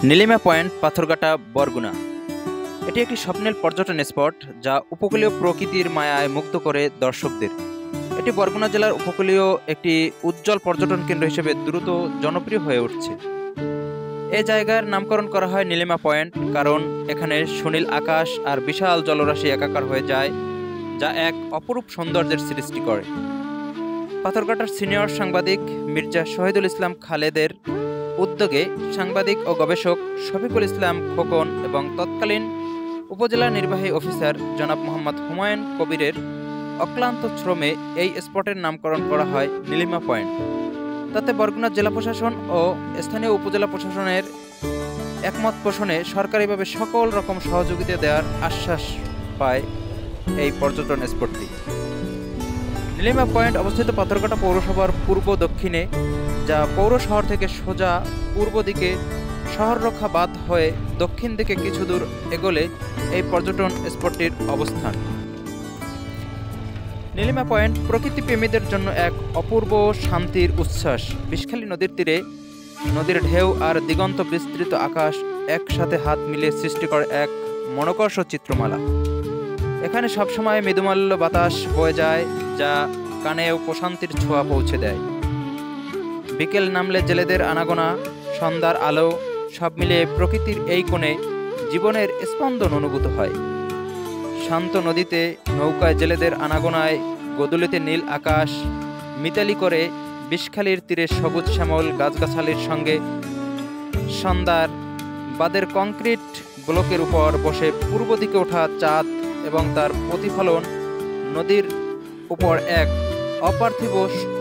Nilima point, Patharghata, Barguna. এটি একটি স্বপ্নের পর্যটন স্পট যা উপকূলীয় প্রকৃতির মায়ায় মুগ্ধ করে দর্শকদের। এটি বরগুনা জেলার উপকূলীয় একটি উজ্জ্বল পর্যটন কেন্দ্র হিসেবে দ্রুত জনপ্রিয় হয়ে উঠছে। এই জায়গার নামকরণ করা হয় নীলিমা পয়েন্ট, কারণ এখানে সুনীল আকাশ আর বিশাল জলরাশি একাকার হয়ে যায়, যা এক অপরূপ সৌন্দর্যের সৃষ্টি করে। পাথরঘাটার সিনিয়র সাংবাদিক মির্জা শহীদুল ইসলাম খালেদের উদ্যোগে সাংবাদিক ও গবেষক শফিকুল ইসলাম খোকন এবং তৎকালীন উপজেলা নির্বাহী অফিসার জনাব মোহাম্মদ হুমায়ুন কবিরের অক্লান্ত শ্রমে এই স্পটের নামকরণ করা হয় নীলিমা পয়েন্ট। তাতে বরগুনা জেলা প্রশাসন ও স্থানীয় উপজেলা প্রশাসনের একমত পোষণে সরকারিভাবে সকল রকম সহযোগিতা দেওয়ার আশ্বাস পায় এই পর্যটন স্পটটি। নীলিমা পয়েন্ট অবস্থিত পাথরঘাটা পৌরসভার পূর্ব দক্ষিণে, যা পৌর শহর থেকে সোজা পূর্ব দিকে শহররক্ষা বাঁধ হয়ে দক্ষিণ দিকে কিছু দূর এগোলে এই পর্যটন স্পটটির অবস্থান। নীলিমা পয়েন্ট প্রকৃতি প্রেমীদের জন্য এক অপূর্ব শান্তির উচ্ছ্বাস। বিষখালী নদীর তীরে নদীর ঢেউ আর দিগন্ত বিস্তৃত আকাশ একসাথে হাত মিলিয়ে সৃষ্টি করে এক মনোকর্ষ চিত্রমালা। এখানে সবসময় মৃদুমাল্য বাতাস বয়ে যায়, যা কানেও প্রশান্তির ছোঁয়া পৌঁছে দেয়। বিকেল নামলে জেলেদের আনাগোনা, সন্ধ্যার আলো, সব মিলিয়ে প্রকৃতির এই কোণে জীবনের স্পন্দন অনুভূত হয়। শান্ত নদীতে নৌকায় জেলেদের আনাগোনায়, গোদুলিতে নীল আকাশ মিতালি করে বিষখালীর তীরে সবুজ শ্যামল গাছগাছালির সঙ্গে সন্ধ্যার বাঁধের কংক্রিট ব্লকের উপর বসে পূর্ব দিকে ওঠা চাঁদ এবং তার প্রতিফলন নদীর উপর এক অপার্থিব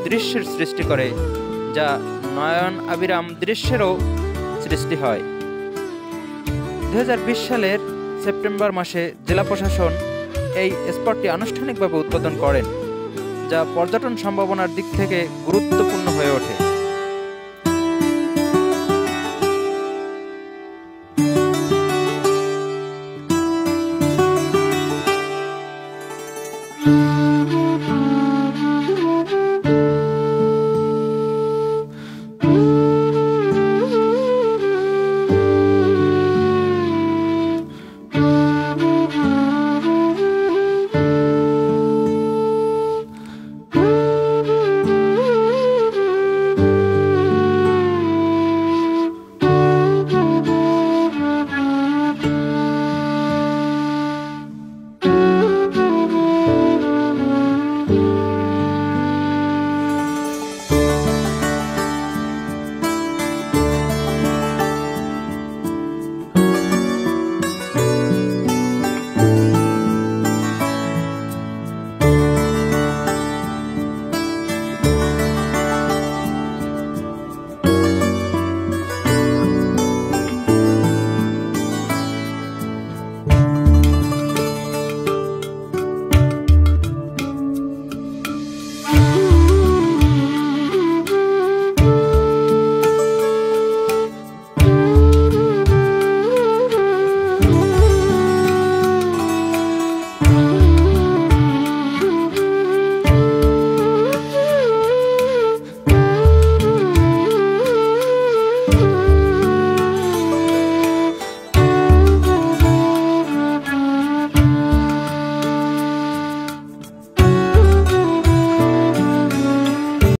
দৃশ্যের সৃষ্টি করে, যা নয়ন আবিরাম দৃশ্যেরও সৃষ্টি হয়। 2020 সালের সেপ্টেম্বর মাসে জেলা প্রশাসন এই স্পটটি আনুষ্ঠানিকভাবে উদ্বোধন করেন, যা পর্যটন সম্ভাবনার দিক থেকে গুরুত্বপূর্ণ হয়ে ওঠে।